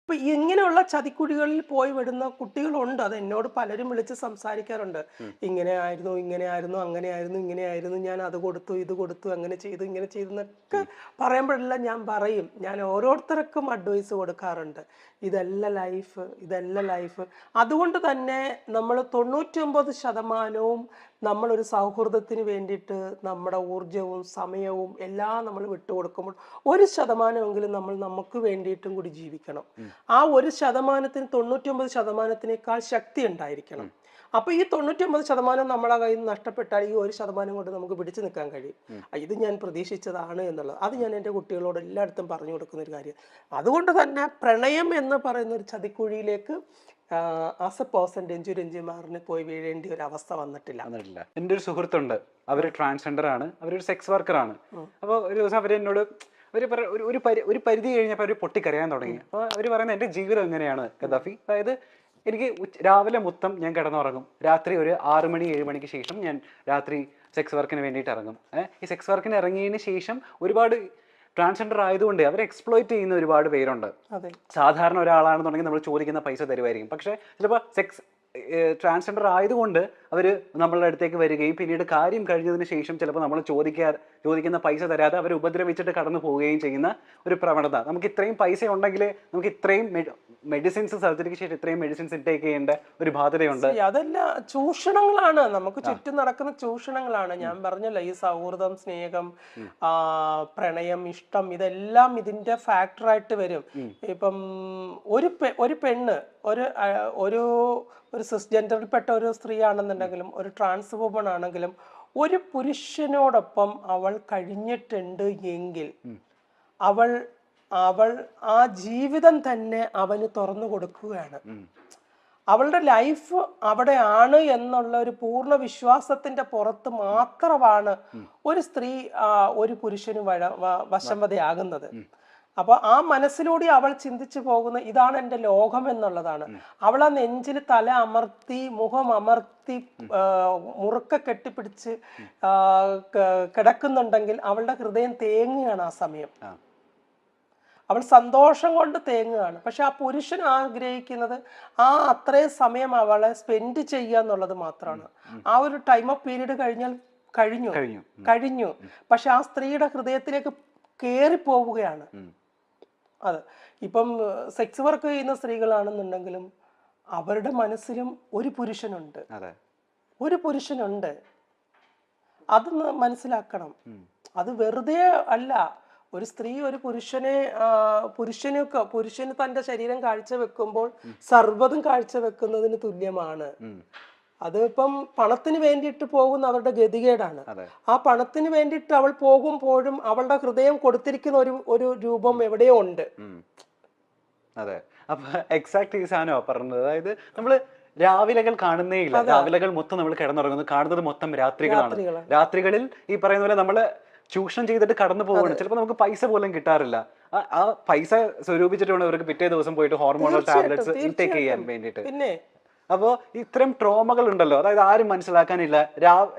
ഇപ്പൊ ഇങ്ങനെയുള്ള ചതിക്കുഴികളിൽ പോയി വിടുന്ന കുട്ടികളുണ്ട്. അത് എന്നോട് പലരും വിളിച്ച് സംസാരിക്കാറുണ്ട്. ഇങ്ങനെ ആയിരുന്നു, അങ്ങനെയായിരുന്നു, ഇങ്ങനെയായിരുന്നു, ഞാൻ അത് കൊടുത്തു, ഇത് കൊടുത്തു, അങ്ങനെ ചെയ്തു, ഇങ്ങനെ ചെയ്തു എന്നൊക്കെ പറയുമ്പോഴെല്ലാം ഞാൻ പറയും, ഞാൻ ഓരോരുത്തർക്കും അഡ്വൈസ് കൊടുക്കാറുണ്ട്. ഇതല്ല ലൈഫ്. അതുകൊണ്ട് തന്നെ നമ്മൾ 99% നമ്മളൊരു സൗഹൃദത്തിന് വേണ്ടിയിട്ട് നമ്മുടെ ഊർജവും സമയവും എല്ലാം നമ്മൾ വിട്ടുകൊടുക്കുമ്പോൾ 1% നമ്മൾ നമുക്ക് വേണ്ടിയിട്ടും കൂടി ജീവിക്കണം. ആ 1%ത്തിന് 99%-നേക്കാൾ ശക്തി ഉണ്ടായിരിക്കണം. അപ്പൊ ഈ 99% നമ്മളെ കയ്യിൽ നിന്ന് നഷ്ടപ്പെട്ടാൽ ഈ 1% കൊണ്ട് നമുക്ക് പിടിച്ചു നിൽക്കാൻ കഴിയും. ഇത് ഞാൻ പ്രതീക്ഷിച്ചതാണ് എന്നുള്ളത് അത് ഞാൻ എൻ്റെ കുട്ടികളോട് എല്ലായിടത്തും പറഞ്ഞു കൊടുക്കുന്ന ഒരു കാര്യം. അതുകൊണ്ട് തന്നെ പ്രണയം എന്ന് പറയുന്ന ഒരു ചതിക്കുഴിയിലേക്ക് ആസ് എ പേഴ്സൺ രഞ്ജുമാറിന് പോയി വീഴേണ്ട ഒരു അവസ്ഥ വന്നിട്ടില്ല. എൻ്റെ ഒരു സുഹൃത്തുണ്ട്, അവര് ട്രാൻസ്ജെൻഡർ ആണ്, അവരൊരു സെക്സ് വർക്കർ ആണ്. അപ്പോൾ ഒരു ദിവസം അവരെന്നോട് ഒരു പരിധി കഴിഞ്ഞപ്പോൾ അവർ പൊട്ടിക്കരയാൻ തുടങ്ങി. അപ്പോൾ അവർ പറയുന്നത് എൻ്റെ ജീവിതം എങ്ങനെയാണ് ഗദ്ദാഫി, അതായത് എനിക്ക് രാവിലെ മൊത്തം ഞാൻ കിടന്നുറങ്ങും, രാത്രി ഒരു 6 മണി 7 മണിക്ക് ശേഷം ഞാൻ രാത്രി സെക്സ് വർക്കിന് വേണ്ടിയിട്ട് ഇറങ്ങും. ഈ സെക്സ് വർക്കിന് ഇറങ്ങിയതിന് ശേഷം ഒരുപാട് ട്രാൻസ്ജെൻഡർ ആയതുകൊണ്ട് അവരെ എക്സ്പ്ലോയിറ്റ് ചെയ്യുന്ന ഒരുപാട് പേരുണ്ട്. സാധാരണ ഒരാളാണെന്നുണ്ടെങ്കിൽ നമ്മൾ ചോദിക്കുന്ന പൈസ തരുമായിരിക്കും, പക്ഷേ ചിലപ്പോൾ സെക്സ് ട്രാൻസ്ജെൻഡർ ആയതുകൊണ്ട് അവർ നമ്മളുടെ അടുത്തേക്ക് വരികയും പിന്നീട് കാര്യം കഴിഞ്ഞതിന് ശേഷം ചിലപ്പോൾ നമ്മൾ ചോദിക്കുന്ന പൈസ തരാതെ അവർ ഉപദ്രവിച്ചിട്ട് കടന്നു പോവുകയും ചെയ്യുന്ന ഒരു പ്രവണത. നമുക്ക് ഇത്രയും പൈസ ഉണ്ടെങ്കിൽ നമുക്ക് ഇത്രയും മെഡിസിൻസ്, സർജറിക്ക് ശേഷം ഇത്രയും മെഡിസിൻസ് ഇൻടേക്ക് ചെയ്യേണ്ട ഒരു ബാധ്യതയുണ്ട്. അതെല്ലാം ചൂഷണങ്ങളാണ്, നമുക്ക് ചുറ്റും നടക്കുന്ന ചൂഷണങ്ങളാണ്. ഞാൻ പറഞ്ഞല്ലോ, ഈ സൗഹൃദം, സ്നേഹം, പ്രണയം, ഇഷ്ടം, ഇതെല്ലാം ഇതിന്റെ ഫാക്ടറായിട്ട് വരും. ഇപ്പം ഒരു പെണ്ണ് ഒരു സിസ്ജെൻഡറിൽപ്പെട്ട ഒരു സ്ത്രീ ആണെന്നുണ്ടെങ്കിലും ഒരു ട്രാൻസ് വുമൺ ആണെങ്കിലും ഒരു പുരുഷനോടൊപ്പം അവൾ കഴിഞ്ഞിട്ടുണ്ട് എങ്കിൽ അവൾ ആ ജീവിതം തന്നെ അവന് തുറന്നു കൊടുക്കുകയാണ്. അവളുടെ ലൈഫ് അവിടെയാണ് എന്നുള്ള ഒരു പൂർണ്ണ വിശ്വാസത്തിന്റെ പുറത്ത് മാത്രമാണ് ഒരു സ്ത്രീ ഒരു പുരുഷന് വശംവദയാകുന്നത്. അപ്പൊ ആ മനസ്സിലൂടെ അവൾ ചിന്തിച്ചു പോകുന്ന ഇതാണ് എൻ്റെ ലോകം എന്നുള്ളതാണ്. അവൾ ആ നെഞ്ചിൽ തല അമർത്തി, മുഖം അമർത്തി, മുറുക്ക കെട്ടിപ്പിടിച്ച് കിടക്കുന്നുണ്ടെങ്കിൽ അവളുടെ ഹൃദയം തേങ്ങുകയാണ്. ആ സമയം അവൾ സന്തോഷം കൊണ്ട് തേങ്ങുകയാണ്. പക്ഷെ ആ പുരുഷൻ ആഗ്രഹിക്കുന്നത് അത്രയും സമയം അവളെ സ്പെൻഡ് ചെയ്യുക എന്നുള്ളത് മാത്രമാണ്. ആ ഒരു ടൈം ഓഫ് പീരീഡ് കഴിഞ്ഞാൽ കഴിഞ്ഞു. പക്ഷെ ആ സ്ത്രീയുടെ ഹൃദയത്തിലേക്ക് കേറിപ്പോവുകയാണ്. അതെ, ഇപ്പം സെക്സ് വർക്ക് ചെയ്യുന്ന സ്ത്രീകളാണെന്നുണ്ടെങ്കിലും അവരുടെ മനസ്സിലും ഒരു പുരുഷനുണ്ട്. അത് മനസ്സിലാക്കണം. അത് വെറുതെ അല്ല. ഒരു സ്ത്രീ ഒരു പുരുഷന് തന്റെ ശരീരം കാഴ്ചവെക്കുമ്പോൾ സർവ്വതും കാഴ്ചവെക്കുന്നതിന് തുല്യമാണ്. അത് ഇപ്പം പണത്തിന് വേണ്ടിയിട്ട് പോകുന്ന അവരുടെ ഗതികേടാണ്. ആ പണത്തിന് വേണ്ടിയിട്ട് അവൾ പോകുമ്പോഴും അവളുടെ ഹൃദയം കൊടുത്തിരിക്കുന്ന ഒരു രൂപം എവിടെയോ ഉണ്ട്. അതെ, അപ്പൊ എക്സാക്ട് ഈ സാധനമാണ് പറഞ്ഞത്. അതായത് നമ്മള് രാവിലെകൾ കാണുന്നേ ഇല്ല, രാവിലെകൾ മൊത്തം നമ്മൾ കിടന്നുറങ്ങുന്നു, കാണുന്നത് മൊത്തം രാത്രികളാണ്. രാത്രികളിൽ ഈ പറയുന്ന പോലെ നമ്മള് ചൂഷണം ചെയ്തിട്ട് കടന്നു പോവുകയാണ്. ചിലപ്പോൾ നമുക്ക് പൈസ പോലും കിട്ടാറില്ല. ആ പൈസ സ്വരൂപിച്ചിട്ട് വേണം ഇവർക്ക് പിറ്റേ ദിവസം പോയിട്ട് ഹോർമോണൽ ടാബ്ലറ്റ്സ് ഇൻടേക്ക് ചെയ്യാൻ വേണ്ടിയിട്ട്. അപ്പോൾ ഇത്തരം ട്രോമകൾ ഉണ്ടല്ലോ, അതായത് ആരും മനസ്സിലാക്കാനില്ല.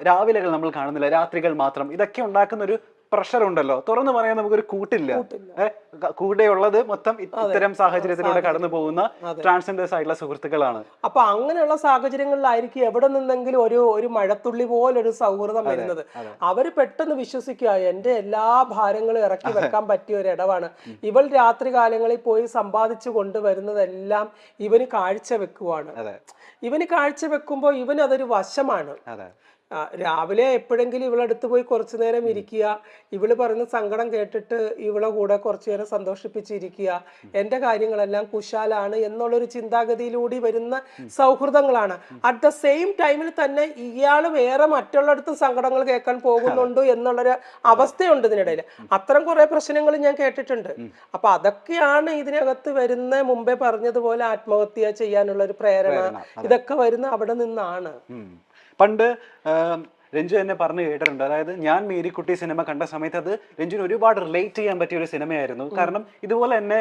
രാവിലെകൾ നമ്മൾ കാണുന്നില്ല, രാത്രികൾ മാത്രം. ഇതൊക്കെ ഉണ്ടാക്കുന്ന ഒരു പ്രഷർ ഉണ്ടല്ലോ, തുറന്നു പറയാൻ നമുക്കൊരു കൂട്ടില്ല. കൂടെയുള്ളത് മൊത്തം ഇത്തരം സാഹചര്യത്തിലൂടെ കടന്നു പോകുന്ന ട്രാൻസ്ജെൻഡേഴ്സ് ആയിട്ടുള്ള സുഹൃത്തുക്കളാണ്. അപ്പൊ അങ്ങനെയുള്ള സാഹചര്യങ്ങളിലായിരിക്കും എവിടെ നിന്നെങ്കിലും ഒരു മഴത്തുള്ളി പോലൊരു സൗഹൃദം വരുന്നത്. അവര് പെട്ടെന്ന് വിശ്വസിക്കുക എന്റെ എല്ലാ ഭാരങ്ങളും ഇറക്കി വെക്കാൻ പറ്റിയ ഒരു ഇടവാണ്. ഇവൾ രാത്രി കാലങ്ങളിൽ പോയി സമ്പാദിച്ചു കൊണ്ടുവരുന്നതെല്ലാം ഇവന് കാഴ്ചവെക്കുവാണ്. ഇവന് കാഴ്ചവെക്കുമ്പോൾ ഇവന് അതൊരു വശമാണ്. രാവിലെ എപ്പോഴെങ്കിലും ഇവളടുത്ത് പോയി കുറച്ചു നേരം ഇരിക്കുക, ഇവള് പറയുന്ന സങ്കടം കേട്ടിട്ട് ഇവളെ കൂടെ കുറച്ചു നേരം സന്തോഷിപ്പിച്ചിരിക്കുക, എൻ്റെ കാര്യങ്ങളെല്ലാം കുശാലാണ് എന്നുള്ളൊരു ചിന്താഗതിയിലൂടെ വരുന്ന സൗഹൃദങ്ങളാണ്. അറ്റ് ദ സെയിം ടൈമിൽ തന്നെ ഇയാൾ വേറെ മറ്റുള്ളടത്തും സങ്കടങ്ങൾ കേൾക്കാൻ പോകുന്നുണ്ട് എന്നുള്ളൊരു അവസ്ഥയുണ്ട് ഇതിനിടയിൽ. അത്തരം കുറെ പ്രശ്നങ്ങൾ ഞാൻ കേട്ടിട്ടുണ്ട്. അപ്പൊ അതൊക്കെയാണ് ഇതിനകത്ത് വരുന്ന, മുമ്പേ പറഞ്ഞതുപോലെ ആത്മഹത്യ ചെയ്യാനുള്ള ഒരു പ്രേരണ, ഇതൊക്കെ വരുന്ന അവിടെ നിന്നാണ്. പണ്ട് രഞ്ജു എന്നെ പറഞ്ഞു കേട്ടിട്ടുണ്ട്. അതായത് ഞാൻ മേരിക്കുട്ടി സിനിമ കണ്ട സമയത്ത് അത് രഞ്ജുവിന് ഒരുപാട് റിലേറ്റ് ചെയ്യാൻ പറ്റിയ ഒരു സിനിമയായിരുന്നു. കാരണം ഇതുപോലെ തന്നെ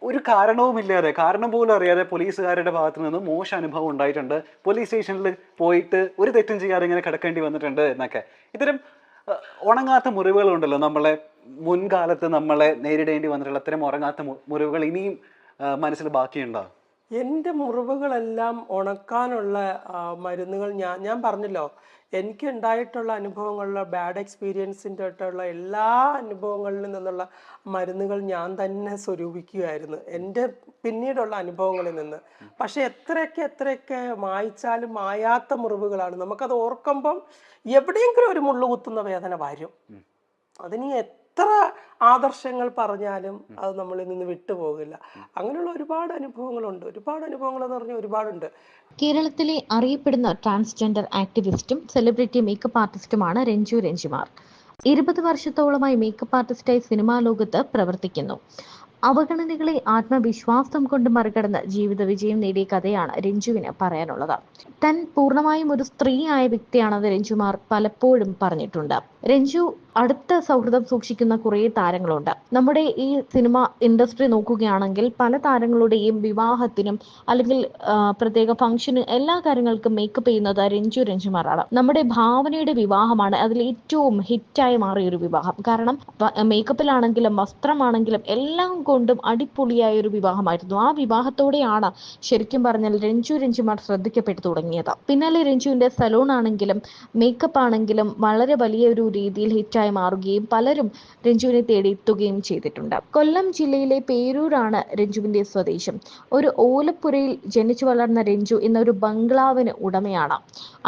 ഒരു കാരണവുമില്ലാതെ, കാരണം പോലും അറിയാതെ പോലീസുകാരുടെ ഭാഗത്ത് നിന്ന് മോശം അനുഭവം ഉണ്ടായിട്ടുണ്ട്. പോലീസ് സ്റ്റേഷനിൽ പോയിട്ട് ഒരു തെറ്റും ചെയ്യാതെ ഇങ്ങനെ കിടക്കേണ്ടി വന്നിട്ടുണ്ട് എന്നൊക്കെ. ഇത്തരം ഉണങ്ങാത്ത മുറിവുകളുണ്ടല്ലോ, നമ്മളെ മുൻകാലത്ത് നമ്മളെ നേരിടേണ്ടി വന്നിട്ടുള്ള ഇത്തരം ഉറങ്ങാത്ത മുറിവുകൾ ഇനിയും മനസ്സിൽ ബാക്കിയുണ്ടോ? എൻ്റെ മുറിവുകളെല്ലാം ഉണക്കാനുള്ള മരുന്നുകൾ ഞാൻ പറഞ്ഞല്ലോ, എനിക്ക് ഉണ്ടായിട്ടുള്ള അനുഭവങ്ങളിലെ ബാഡ് എക്സ്പീരിയൻസിൻ്റെ ആയിട്ടുള്ള എല്ലാ അനുഭവങ്ങളിൽ നിന്നുള്ള മരുന്നുകൾ ഞാൻ തന്നെ സ്വരൂപിക്കുകയായിരുന്നു എൻ്റെ പിന്നീടുള്ള അനുഭവങ്ങളിൽ നിന്ന്. പക്ഷെ എത്രയൊക്കെ മായ്ച്ചാലും മായാത്ത മുറിവുകളാണ്. നമുക്കത് ഓർക്കുമ്പം എവിടെയെങ്കിലും ഒരു മുള്ളു കുത്തുന്ന വേദന വരും. അതിന് എത്ര ആദർശങ്ങൾ പറഞ്ഞാലും അത് നമ്മളിൽ നിന്ന് വിട്ടുപോകില്ല. അങ്ങനെയുള്ള ഒരുപാട് അനുഭവങ്ങളുണ്ട്. ഒരുപാട് അനുഭവങ്ങൾ എന്ന് പറഞ്ഞാൽ ഒരുപാടുണ്ട്. കേരളത്തിലെ അറിയപ്പെടുന്ന ട്രാൻസ്ജെൻഡർ ആക്ടിവിസ്റ്റും സെലിബ്രിറ്റി മേക്കപ്പ് ആർട്ടിസ്റ്റുമാണ് രഞ്ജു രഞ്ജിമാർ. 20 വർഷത്തോളമായി മേക്കപ്പ് ആർട്ടിസ്റ്റായി സിനിമാ ലോകത്ത് പ്രവർത്തിക്കുന്നു. അവഗണനകളെ ആത്മവിശ്വാസം കൊണ്ട് മറികടന്ന് ജീവിത വിജയം നേടിയ കഥയാണ് രഞ്ജുവിന് പറയാനുള്ളത്. താൻ പൂർണ്ണമായും ഒരു സ്ത്രീയായ വ്യക്തിയാണെന്ന് രഞ്ജുമാർ പലപ്പോഴും പറഞ്ഞിട്ടുണ്ട്. രഞ്ജു അടുത്ത സൗഹൃദം സൂക്ഷിക്കുന്ന കുറേ താരങ്ങളുണ്ട്. നമ്മുടെ ഈ സിനിമ ഇൻഡസ്ട്രി നോക്കുകയാണെങ്കിൽ പല താരങ്ങളുടെയും വിവാഹത്തിനും അല്ലെങ്കിൽ പ്രത്യേക ഫംഗ്ഷന് എല്ലാ കാര്യങ്ങൾക്കും മേക്കപ്പ് ചെയ്യുന്നത് രഞ്ജുമാറാണ്. നമ്മുടെ ഭാവനയുടെ വിവാഹമാണ് അതിൽ ഏറ്റവും ഹിറ്റായി മാറിയ ഒരു വിവാഹം. കാരണം മേക്കപ്പിലാണെങ്കിലും വസ്ത്രമാണെങ്കിലും എല്ലാം കൊണ്ടും അടിപൊളിയായ ഒരു വിവാഹമായിരുന്നു. ആ വിവാഹത്തോടെയാണ് ശരിക്കും പറഞ്ഞാൽ രഞ്ജുമാർ ശ്രദ്ധിക്കപ്പെട്ടു തുടങ്ങിയത്. പിന്നാലെ രഞ്ജുവിന്റെ സലൂൺ ആണെങ്കിലും മേക്കപ്പ് ആണെങ്കിലും വളരെ വലിയ ഒരു രീതിയിൽ ഹിറ്റായി മാറുകയും പലരും രഞ്ജുവിനെ തേടി എത്തുകയും ചെയ്തിട്ടുണ്ട്. കൊല്ലം ജില്ലയിലെ പേരൂരാണ് രഞ്ജുവിന്റെ സ്വദേശം. ഒരു ഓലപ്പുരയിൽ ജനിച്ചു വളർന്ന രഞ്ജു ഇന്നൊരു ബംഗ്ലാവിന് ഉടമയാണ്.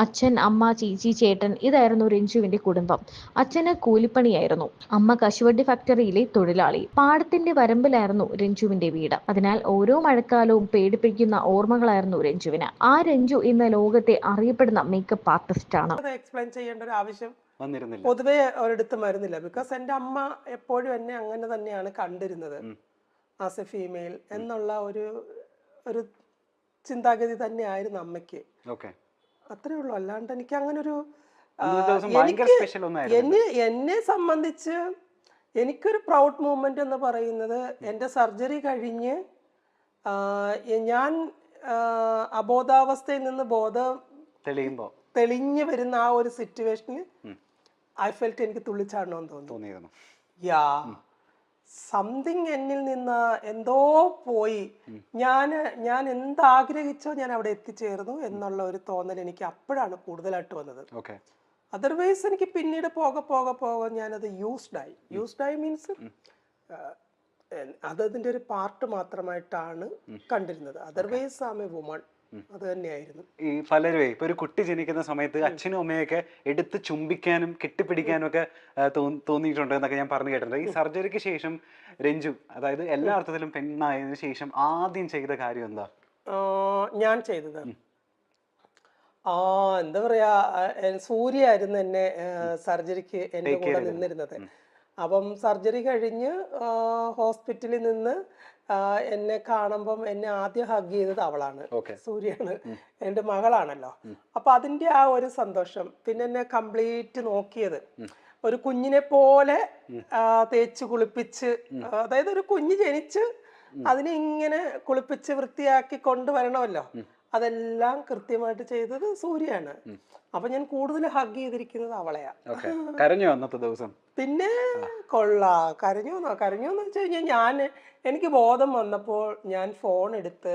അച്ഛൻ, അമ്മ, ചേച്ചി, ചേട്ടൻ ഇതായിരുന്നു രഞ്ജുവിന്റെ കുടുംബം. അച്ഛന് കൂലിപ്പണിയായിരുന്നു, അമ്മ കശുവണ്ടി ഫാക്ടറിയിലെ തൊഴിലാളി. പാടത്തിന്റെ വരമ്പിലായിരുന്നു രഞ്ജുവിന്റെ വീട്. അതിനാൽ ഓരോ മഴക്കാലവും പേടിപ്പിക്കുന്ന ഓർമ്മകളായിരുന്നു രഞ്ജുവിന്. ആ രഞ്ജു ഇന്ന് ലോകത്തെ അറിയപ്പെടുന്ന മേക്കപ്പ് ആർട്ടിസ്റ്റ് ആണ്. എക്സ്പ്ലെയിൻ ചെയ്യേണ്ട ഒരു ആവശ്യം വന്നിരുന്നില്ല, പൊതുവെ ഒരിടത്തും വരുന്നില്ല. ബിക്കോസ് എൻ്റെ അമ്മ എപ്പോഴും എന്നെ അങ്ങനെ തന്നെയാണ് കണ്ടിരുന്നത്, ആസ് എ ഫീമെയിൽ എന്നുള്ള ഒരു ചിന്താഗതി തന്നെയായിരുന്നു അമ്മയ്ക്ക്. അത്രേ ഉള്ളൂ. അല്ലാണ്ട് എനിക്ക് അങ്ങനെ ഒരു എന്നെ സംബന്ധിച്ച് എനിക്കൊരു പ്രൗഡ് മൂമെന്റ് എന്ന് പറയുന്നത് എൻ്റെ സർജറി കഴിഞ്ഞ് ഞാൻ അബോധാവസ്ഥയിൽ നിന്ന് ബോധം തെളിഞ്ഞു വരുന്ന ആ ഒരു സിറ്റുവേഷനിൽ ഐ ഫെൽറ്റ് എനിക്ക് തുള്ളിച്ചാടണമെന്ന് തോന്നിയിരുന്നു. യാ, സംതിങ് എന്നിൽ നിന്ന് എന്തോ പോയി. ഞാൻ എന്താഗ്രഹിച്ചോ ഞാൻ അവിടെ എത്തിച്ചേർന്നു എന്നുള്ള ഒരു തോന്നൽ എനിക്ക് അപ്പോഴാണ് കൂടുതലായിട്ട് വന്നത്. അതർവൈസ് എനിക്ക് പിന്നീട് പോകെ ഞാനത് യൂസ്ഡായി മീൻസ് അതിന്റെ ഒരു പാർട്ട് മാത്രമായിട്ടാണ് കണ്ടിരുന്നത്. Otherwise am a woman. അത് തന്നെയായിരുന്നു. ഈ പലരും ഇപ്പൊ ഒരു കുട്ടി ജനിക്കുന്ന സമയത്ത് അച്ഛനും അമ്മയൊക്കെ എടുത്ത് ചുംബിക്കാനും കെട്ടിപ്പിടിക്കാനും ഒക്കെ തോന്നിയിട്ടുണ്ട് എന്നൊക്കെ ഞാൻ പറഞ്ഞു കേട്ടിട്ടുണ്ട്. ഈ സർജറിക്ക് ശേഷം രഞ്ജു, അതായത് എല്ലാ അർത്ഥത്തിലും പെണ്ണായതിനു ശേഷം ആദ്യം ചെയ്ത കാര്യം എന്താ? ഞാൻ ചെയ്തത് എന്താ പറയാ, സൂര്യായിരുന്നു എന്നെ സർജറിക്ക് എന്റെ കൂടെ നിന്നിരുന്നത്. അപ്പം സർജറി കഴിഞ്ഞ് ഹോസ്പിറ്റലിൽ നിന്ന് എന്നെ കാണുമ്പം എന്നെ ആദ്യം ഹഗ് ചെയ്തത് അവളാണ്, സൂര്യാണ്. എൻ്റെ മകളാണല്ലോ. അപ്പൊ അതിന്റെ ആ ഒരു സന്തോഷം. പിന്നെ എന്നെ കംപ്ലീറ്റ് നോക്കിയത് ഒരു കുഞ്ഞിനെ പോലെ തേച്ച് കുളിപ്പിച്ച്, അതായത് ഒരു കുഞ്ഞ് ജനിച്ച് അതിനെ ഇങ്ങനെ കുളിപ്പിച്ച് വൃത്തിയാക്കി കൊണ്ടുവരണമല്ലോ, അതെല്ലാം കൃത്യമായിട്ട് ചെയ്തത് സൂര്യാണ്. അപ്പൊ ഞാൻ കൂടുതൽ ഹഗ് ചെയ്തിരിക്കുന്നത് അവളെയാ. കരഞ്ഞോ അന്നത്തെ ദിവസം? പിന്നെ കരഞ്ഞോന്ന് വെച്ച് കഴിഞ്ഞാൽ എനിക്ക് ബോധം വന്നപ്പോൾ ഞാൻ ഫോൺ എടുത്ത്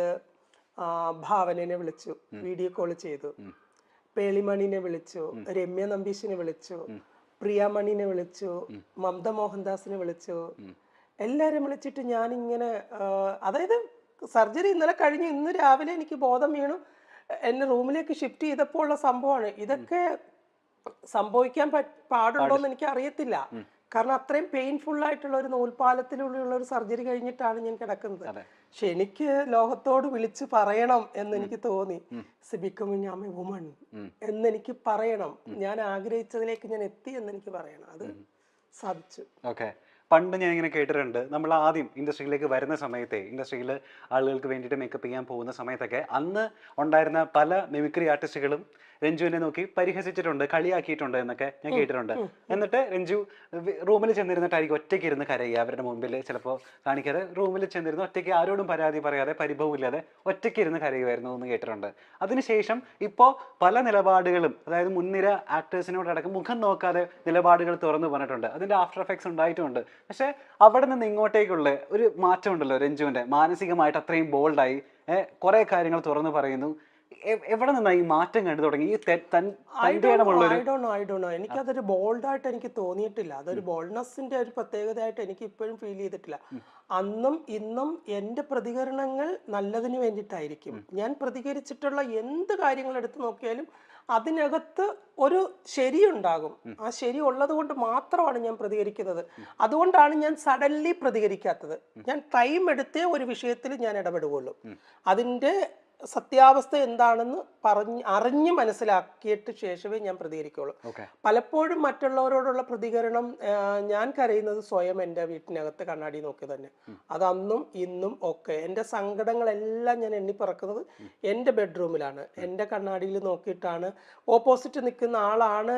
ഭാവനനെ വിളിച്ചു, വീഡിയോ കോൾ ചെയ്തു, പേളിമണിനെ വിളിച്ചു, രമ്യ നമ്പീശിനെ വിളിച്ചു, പ്രിയമണിനെ വിളിച്ചു, മമത മോഹൻദാസിനെ വിളിച്ചു. എല്ലാരും വിളിച്ചിട്ട് ഞാനിങ്ങനെ, അതായത് സർജറി ഇന്നലെ കഴിഞ്ഞ് ഇന്ന് രാവിലെ എനിക്ക് ബോധം വീണു, എന്നെ റൂമിലേക്ക് ഷിഫ്റ്റ് ചെയ്തപ്പോൾ ഉള്ള സംഭവമാണ്. ഇതൊക്കെ സംഭവിക്കാൻ പാടുണ്ടോ എന്ന് എനിക്ക് അറിയത്തില്ല. കാരണം അത്രയും പെയിൻഫുൾ ആയിട്ടുള്ള ഒരു നൂൽപാലത്തിലുള്ള ഒരു സർജറി കഴിഞ്ഞിട്ടാണ് ഞാൻ കിടക്കുന്നത്. പക്ഷെ എനിക്ക് ലോകത്തോട് വിളിച്ച് പറയണം എന്ന് എനിക്ക് തോന്നി, ബിക്കമിങ് ഐ എ വുമൺ എന്നെനിക്ക് പറയണം. ഞാൻ ആഗ്രഹിച്ചതിലേക്ക് ഞാൻ എത്തി എന്നെനിക്ക് പറയണം. അത് സാധിച്ചു. പണ്ട് ഞാൻ ഇങ്ങനെ കേട്ടിട്ടുണ്ട്, നമ്മൾ ആദ്യം ഇൻഡസ്ട്രിയിലേക്ക് വരുന്ന സമയത്തെ, ഇൻഡസ്ട്രിയിൽ ആളുകൾക്ക് വേണ്ടിയിട്ട് മേക്കപ്പ് ചെയ്യാൻ പോകുന്ന സമയത്തൊക്കെ അന്ന് ഉണ്ടായിരുന്ന പല മിമിക്രി ആർട്ടിസ്റ്റുകളും രഞ്ജുവിനെ നോക്കി പരിഹസിച്ചിട്ടുണ്ട്, കളിയാക്കിയിട്ടുണ്ട് എന്നൊക്കെ ഞാൻ കേട്ടിട്ടുണ്ട്. എന്നിട്ട് രഞ്ജു റൂമിൽ ചെന്നിരുന്നിട്ടായിരിക്കും ഒറ്റയ്ക്ക് ഇരുന്ന് കരയുക. അവരുടെ മുമ്പിൽ ചിലപ്പോൾ കാണിക്കാതെ റൂമിൽ ചെന്നിരുന്ന് ഒറ്റയ്ക്ക് ആരോടും പരാതി പറയാതെ പരിഭവമില്ലാതെ ഒറ്റയ്ക്ക് ഇരുന്ന് കരയുമായിരുന്നു എന്ന് കേട്ടിട്ടുണ്ട്. അതിനുശേഷം ഇപ്പോൾ പല നിലപാടുകളും, അതായത് മുൻനിര ആക്ടേഴ്സിനോടടക്കം മുഖം നോക്കാതെ നിലപാടുകൾ തുറന്നു പറഞ്ഞിട്ടുണ്ട്. അതിൻ്റെ ആഫ്റ്റർ എഫക്ട്സ് ഉണ്ടായിട്ടുമുണ്ട്. പക്ഷെ അവിടെ നിന്ന് ഇങ്ങോട്ടേക്കുള്ള ഒരു മാറ്റം ഉണ്ടല്ലോ രഞ്ജുവിന്റെ, മാനസികമായിട്ട് അത്രയും ബോൾഡായി കുറെ കാര്യങ്ങൾ തുറന്നു പറയുന്നു. എവിടെ നിന്നാണ് ഈ മാറ്റം കണ്ടു തുടങ്ങി? ഈ എനിക്കതൊരു ബോൾഡായിട്ട് എനിക്ക് തോന്നിയിട്ടില്ല. അതൊരു ബോൾഡ്നെസ്സിന്റെ ഒരു പ്രത്യേകതയായിട്ട് എനിക്ക് ഇപ്പോഴും ഫീൽ ചെയ്തിട്ടില്ല. അന്നും ഇന്നും എൻ്റെ പ്രതികരണങ്ങൾ നല്ലതിന് വേണ്ടിയിട്ടായിരിക്കും. ഞാൻ പ്രതികരിച്ചിട്ടുള്ള എന്ത് കാര്യങ്ങൾ എടുത്തു നോക്കിയാലും അതിനകത്ത് ഒരു ശരിയുണ്ടാകും. ആ ശരി ഉള്ളത് കൊണ്ട് മാത്രമാണ് ഞാൻ പ്രതികരിക്കുന്നത്. അതുകൊണ്ടാണ് ഞാൻ സഡൻലി പ്രതികരിക്കാത്തത്. ഞാൻ ടൈം എടുത്തേ ഒരു വിഷയത്തിൽ ഞാൻ ഇടപെടുകയുള്ളൂ. അതിൻ്റെ സത്യാവസ്ഥ എന്താണെന്ന് അറിഞ്ഞ് മനസ്സിലാക്കിയിട്ട് ശേഷമേ ഞാൻ പ്രതികരിക്കുള്ളൂ. പലപ്പോഴും മറ്റുള്ളവരോടുള്ള പ്രതികരണം ഞാൻ കരയുന്നത് സ്വയം എൻ്റെ വീട്ടിനകത്ത് കണ്ണാടി നോക്കി തന്നെ. അത് അന്നും ഇന്നും ഒക്കെ എൻ്റെ സങ്കടങ്ങളെല്ലാം ഞാൻ എണ്ണിപ്പറക്കുന്നത് എൻ്റെ ബെഡ്റൂമിലാണ്. എൻ്റെ കണ്ണാടിയിൽ നോക്കിയിട്ടാണ് ഓപ്പോസിറ്റ് നിൽക്കുന്ന ആളാണ്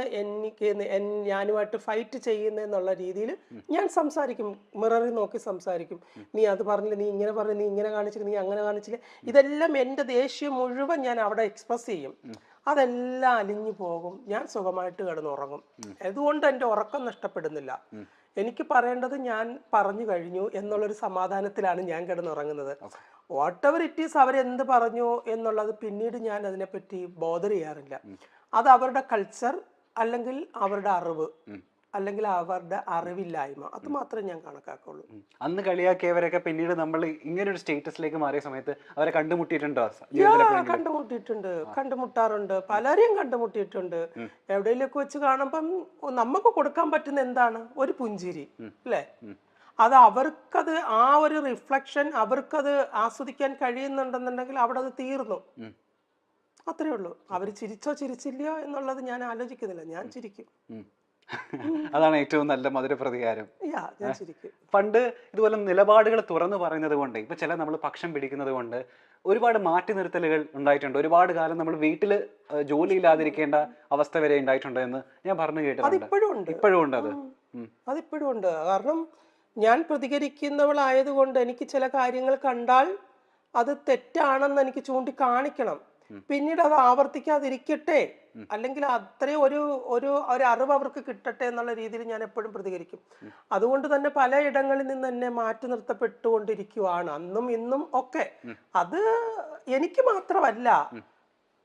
ഞാനുമായിട്ട് ഫൈറ്റ് ചെയ്യുന്നതെന്നുള്ള രീതിയിൽ ഞാൻ സംസാരിക്കും. മിററിൽ നോക്കി സംസാരിക്കും. നീ അത് പറഞ്ഞില്ല, നീ ഇങ്ങനെ പറഞ്ഞു, നീ ഇങ്ങനെ കാണിച്ചില്ല, നീ അങ്ങനെ കാണിച്ചില്ല. ഇതെല്ലാം എൻ്റെ ദേഷ്യം മുഴുവൻ ഞാൻ അവിടെ എക്സ്പ്രസ് ചെയ്യും. അതെല്ലാം അലിഞ്ഞു പോകും. ഞാൻ സുഖമായിട്ട് കിടന്നുറങ്ങും. അതുകൊണ്ട് എൻ്റെ ഉറക്കം നഷ്ടപ്പെടുന്നില്ല. എനിക്ക് പറയേണ്ടത് ഞാൻ പറഞ്ഞു കഴിഞ്ഞു എന്നുള്ളൊരു സമാധാനത്തിലാണ് ഞാൻ കിടന്നുറങ്ങുന്നത്. വാട്ട് എവർ ഇറ്റ് ഈസ്, അവരെന്ത് പറഞ്ഞു എന്നുള്ളത് പിന്നീട് ഞാൻ അതിനെപ്പറ്റി ബോധർ ചെയ്യാറില്ല. അത് അവരുടെ കൾച്ചർ, അല്ലെങ്കിൽ അവരുടെ അറിവ്, അല്ലെങ്കിൽ അവരുടെ അറിവില്ലായ്മ, അത് മാത്രമേ ഞാൻ കണക്കാക്കുള്ളൂ. അന്ന് കളിയാക്കിയവരൊക്കെ പിന്നീട് നമ്മൾ ഇങ്ങനെ ഒരു സ്റ്റേറ്റസിലേക്ക് മാറിയ സമയത്ത് അവരെ കണ്ടുമുട്ടിയിട്ടുണ്ടോ? കണ്ടുമുട്ടാറുണ്ട്. പലരെയും കണ്ടുമുട്ടിയിട്ടുണ്ട്. എവിടെയെങ്കിലൊക്കെ വെച്ച് കാണുമ്പം നമുക്ക് കൊടുക്കാൻ പറ്റുന്ന എന്താണ്? ഒരു പുഞ്ചിരി, അല്ലേ? അത് അവർക്കത് ആ ഒരു റിഫ്ലക്ഷൻ അവർക്കത് ആസ്വദിക്കാൻ കഴിയുന്നുണ്ടെന്നുണ്ടെങ്കിൽ അവിടെ അത് തീർന്നു. അത്രേ ഉള്ളൂ. അവർ ചിരിച്ചോ ചിരിച്ചില്ലയോ എന്നുള്ളത് ഞാൻ ആലോചിക്കുന്നില്ല. ഞാൻ ചിരിക്കും. അതാണ് ഏറ്റവും നല്ല മധുര പ്രതികാരം. ഞാൻ ചിരിക്കും. പണ്ട് ഇതുപോലെ നിലപാടുകൾ തുറന്നു പറയുന്നത് കൊണ്ട്, ഇപ്പൊ ചില നമ്മൾ പക്ഷം പിടിക്കുന്നത് കൊണ്ട് ഒരുപാട് മാറ്റി നിർത്തലുകൾ ഉണ്ടായിട്ടുണ്ട്. ഒരുപാട് കാലം നമ്മൾ വീട്ടിൽ ജോലിയില്ലാതിരിക്കേണ്ട അവസ്ഥ വരെ ഉണ്ടായിട്ടുണ്ട് എന്ന് ഞാൻ പറഞ്ഞു കേട്ടിട്ടുണ്ട്. ഇപ്പോഴും ഉണ്ട്. അതിപ്പോഴും ഉണ്ട്. കാരണം ഞാൻ പ്രതികരിക്കുന്നവളായതുകൊണ്ട് എനിക്ക് ചില കാര്യങ്ങൾ കണ്ടാൽ അത് തെറ്റാണെന്ന് എനിക്ക് ചൂണ്ടിക്കാണിക്കണം. പിന്നീട് അത് ആവർത്തിക്കാതിരിക്കട്ടെ, അല്ലെങ്കിൽ അത്രയും ഒരു അറിവ് അവർക്ക് കിട്ടട്ടെ എന്നുള്ള രീതിയിൽ ഞാൻ എപ്പോഴും പ്രതികരിക്കും. അതുകൊണ്ട് തന്നെ പലയിടങ്ങളിൽ നിന്ന് എന്നെ മാറ്റി നിർത്തപ്പെട്ടുകൊണ്ടിരിക്കുവാണ് അന്നും ഇന്നും ഒക്കെ. അത് എനിക്ക് മാത്രമല്ല,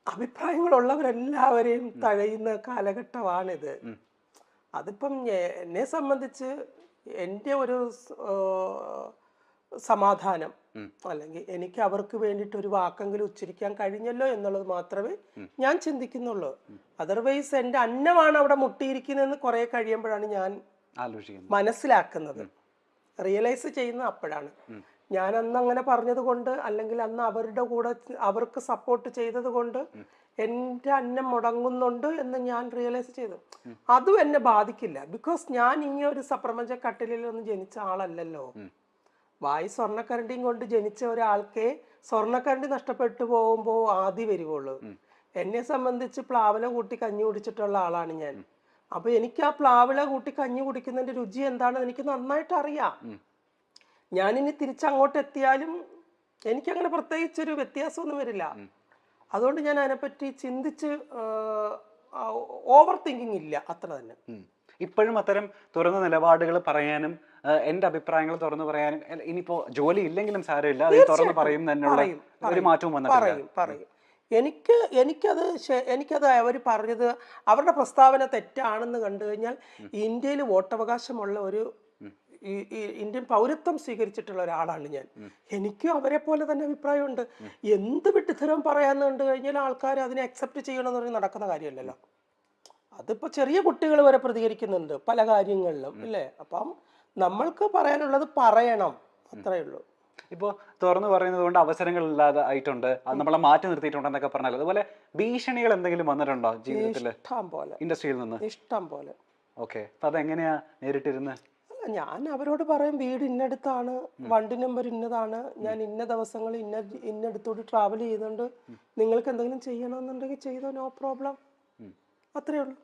അഭിപ്രായങ്ങളുള്ളവരെല്ലാവരെയും തഴയുന്ന കാലഘട്ടമാണിത്. അതിപ്പം എന്നെ സംബന്ധിച്ച് എൻ്റെ ഒരു സമാധാനം, അല്ലെങ്കിൽ എനിക്ക് അവർക്ക് വേണ്ടിയിട്ട് ഒരു വാക്കെങ്കിലും ഉച്ചരിക്കാൻ കഴിഞ്ഞല്ലോ എന്നുള്ളത് മാത്രമേ ഞാൻ ചിന്തിക്കുന്നുള്ളൂ. അതർവൈസ് എൻ്റെ അന്നമാണ് അവിടെ മുട്ടിയിരിക്കുന്നതെന്ന് കുറെ കഴിയുമ്പോഴാണ് ഞാൻ മനസ്സിലാക്കുന്നത്, റിയലൈസ് ചെയ്യുന്നത് അപ്പോഴാണ്. ഞാൻ അന്ന് അങ്ങനെ പറഞ്ഞത് കൊണ്ട്, അല്ലെങ്കിൽ അന്ന് അവരുടെ കൂടെ അവർക്ക് സപ്പോർട്ട് ചെയ്തത് കൊണ്ട് എൻ്റെ അന്നം മുടങ്ങുന്നുണ്ട് എന്ന് ഞാൻ റിയലൈസ് ചെയ്തു. അതും എന്നെ ബാധിക്കില്ല. ബിക്കോസ് ഞാൻ ഇങ്ങനെ ഒരു സപ്രപഞ്ച കട്ടിലിൽ ഒന്നും ജനിച്ച ആളല്ലല്ലോ. വായി സ്വർണ്ണക്കരണ്ടിയും കൊണ്ട് ജനിച്ച ഒരാൾക്കേ സ്വർണ്ണക്കരണ്ടി നഷ്ടപ്പെട്ടു പോകുമ്പോൾ ആദ്യം വരുവുള്ളൂ. എന്നെ സംബന്ധിച്ച് പ്ലാവില കൂട്ടി കഞ്ഞി കുടിച്ചിട്ടുള്ള ആളാണ് ഞാൻ. അപ്പൊ എനിക്ക് ആ പ്ലാവില കൂട്ടി കഞ്ഞി കുടിക്കുന്നതിന്റെ രുചി എന്താണെന്ന് എനിക്ക് നന്നായിട്ട് അറിയാം. ഞാനിനി തിരിച്ചങ്ങോട്ട് എത്തിയാലും എനിക്കങ്ങനെ പ്രത്യേകിച്ചൊരു വ്യത്യാസമൊന്നും വരില്ല. അതുകൊണ്ട് ഞാൻ അതിനെപ്പറ്റി ചിന്തിച്ച് ഓവർ തിങ്കിങ് ഇല്ല, അത്ര തന്നെ. ഇപ്പോഴും അത്തരം തുറന്ന നിലപാടുകൾ പറയാനും എന്റെ അഭിപ്രായങ്ങൾ തുറന്നു പറയാനും, ഇനിയിപ്പോ ജോലി ഇല്ലെങ്കിലും സാരമില്ല, അത് തുറന്നു പറയും തന്നെയുള്ള ഒരു മാറ്റവും പറയും. എനിക്കത് അവർ പറഞ്ഞത്, അവരുടെ പ്രസ്താവന തെറ്റാണെന്ന് കണ്ടു കഴിഞ്ഞാൽ, ഇന്ത്യയിൽ വോട്ടവകാശമുള്ള ഒരു ഇന്ത്യൻ പൗരത്വം സ്വീകരിച്ചിട്ടുള്ള ഒരാളാണ് ഞാൻ. എനിക്കും അവരെ പോലെ തന്നെ അഭിപ്രായമുണ്ട്. എന്ത് വിട്ടുത്തരം പറയാന്ന് കണ്ടു കഴിഞ്ഞാൽ ആൾക്കാർ അതിനെ അക്സെപ്റ്റ് ചെയ്യണമെന്ന് പറഞ്ഞ് നടക്കുന്ന കാര്യമല്ലല്ലോ. അതിപ്പോ ചെറിയ കുട്ടികൾ വരെ പ്രതികരിക്കുന്നുണ്ട് പല കാര്യങ്ങളിലും, അല്ലേ? അപ്പം നമ്മൾക്ക് പറയാനുള്ളത് പറയണം, അത്രേ ഉള്ളൂ. ഇപ്പോൾ തുറന്നു പറയുന്നത് കൊണ്ട് അവസരങ്ങൾ ഇല്ലാതെ ആയിട്ടുണ്ട്, നമ്മളെ മാറ്റി നിർത്തിയിട്ടുണ്ടെന്നൊക്കെ പറഞ്ഞാൽ, അതുപോലെ ഭീഷണികൾ എന്തെങ്കിലും വന്നിട്ടുണ്ടോ ജീവിതത്തിൽ? ഇഷ്ടം പോലെ, ഇൻഡസ്ട്രിയിൽ നിന്ന് ഇഷ്ടം പോലെ. ഓക്കെ, അപ്പൊ അതെങ്ങനെയാ നേരിട്ടിരുന്നത്? ഞാൻ അവരോട് പറയും, വീട് ഇന്നടുത്താണ്, വണ്ടി നമ്പർ ഇന്നതാണ്, ഞാൻ ഇന്ന ദിവസങ്ങൾ ഇന്നടുത്തോട്ട് ട്രാവൽ ചെയ്യുന്നുണ്ട്, നിങ്ങൾക്ക് എന്തെങ്കിലും ചെയ്യണമെന്നുണ്ടെങ്കിൽ ചെയ്തോ, നോ പ്രോബ്ലം, അത്രേ ഉള്ളൂ.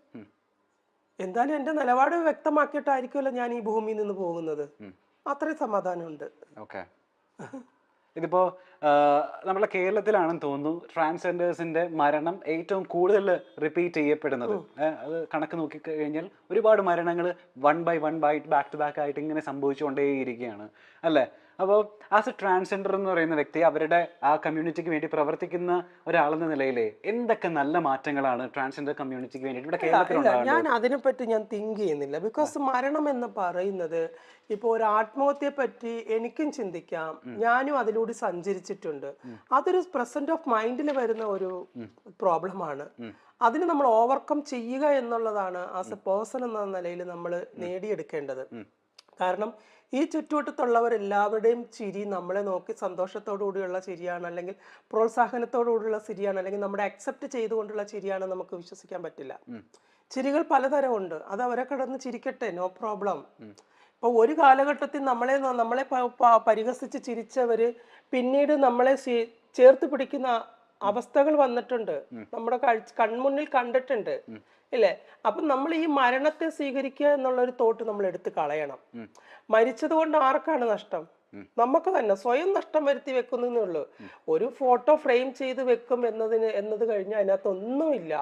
എന്തായാലും എൻ്റെ നിലപാട് വ്യക്തമാക്കിയിട്ടായിരിക്കുമല്ലോ ഞാൻ ഈ ഭൂമിയിൽ നിന്ന് പോകുന്നത്. അത്രയും സമാധാനമുണ്ട്. ഓക്കെ. ഇതിപ്പോ നമ്മുടെ കേരളത്തിലാണെന്ന് തോന്നുന്നു ട്രാൻസ്ജെൻഡേഴ്സിന്റെ മരണം ഏറ്റവും കൂടുതൽ റിപ്പീറ്റ് ചെയ്യപ്പെടുന്നത്. അത് കണക്ക് നോക്കി കഴിഞ്ഞാൽ ഒരുപാട് മരണങ്ങൾ 1 by 1 ബാക്ക് ടു ബാക്ക് ആയിട്ട് ഇങ്ങനെ സംഭവിച്ചുകൊണ്ടേയിരിക്കുകയാണ് അല്ലേ? അപ്പോൾ ആസ് എ ട്രാൻസ്ജെൻഡർ എന്ന് പറയുന്ന വ്യക്തി, അവരുടെ ആ കമ്മ്യൂണിറ്റിക്ക് വേണ്ടി പ്രവർത്തിക്കുന്ന ഒരാളെന്ന നിലയിൽ എന്തൊക്കെ നല്ല മാറ്റങ്ങളാണ് ട്രാൻസ്ജെൻഡർ കമ്മ്യൂണിറ്റിക്ക് വേണ്ടി ഇവിടെ കേരളത്തിൽ ഞാൻ അതിനെപ്പറ്റി ഞാൻ തിങ്ക് ചെയ്യുന്നില്ല. ബിക്കോസ് മരണം എന്ന് പറയുന്നത് ഇപ്പോൾ ഒരു ആത്മഹത്യയെ പറ്റി എനിക്കും ചിന്തിക്കാം, ഞാനും അതിലൂടെ സഞ്ചരിച്ചിട്ടുണ്ട്. അതൊരു പ്രസന്റ് ഓഫ് മൈൻഡിൽ വരുന്ന ഒരു പ്രോബ്ലമാണ്. അതിന് നമ്മൾ ഓവർകം ചെയ്യുക എന്നുള്ളതാണ് ആസ് എ പേഴ്സൺ എന്ന നിലയിൽ നമ്മൾ നേടിയെടുക്കേണ്ടത്. കാരണം ഈ ചുറ്റുവട്ടത്തുള്ളവരെല്ലാവരുടെയും ചിരി നമ്മളെ നോക്കി സന്തോഷത്തോടു കൂടിയുള്ള ചിരിയാണ്, അല്ലെങ്കിൽ പ്രോത്സാഹനത്തോടു കൂടിയുള്ള ചിരിയാണ്, അല്ലെങ്കിൽ നമ്മുടെ അക്സെപ്റ്റ് ചെയ്തുകൊണ്ടുള്ള ചിരിയാണ് നമുക്ക് വിശ്വസിക്കാൻ പറ്റില്ല. ചിരികൾ പലതരമുണ്ട്, അത് അവരെ കിടന്ന് ചിരിക്കട്ടെ, നോ പ്രോബ്ലം. ഇപ്പൊ ഒരു കാലഘട്ടത്തിൽ നമ്മളെ പരിഹസിച്ച് ചിരിച്ചവര് പിന്നീട് നമ്മളെ ചേർത്ത് പിടിക്കുന്ന അവസ്ഥകൾ വന്നിട്ടുണ്ട്, നമ്മുടെ കൺമുന്നിൽ കണ്ടിട്ടുണ്ട് ഇല്ലേ? അപ്പൊ നമ്മൾ ഈ മരണത്തെ സ്വീകരിക്കുക എന്നുള്ള ഒരു തോട്ട് നമ്മൾ എടുത്ത് കളയണം. മരിച്ചത് കൊണ്ട് ആർക്കാണ് നഷ്ടം? നമുക്ക് തന്നെ സ്വയം നഷ്ടം വരുത്തി വെക്കുന്നേ ഉള്ളൂ. ഒരു ഫോട്ടോ ഫ്രെയിം ചെയ്ത് വെക്കും എന്നത് കഴിഞ്ഞാൽ അതിനകത്ത് ഒന്നുമില്ല.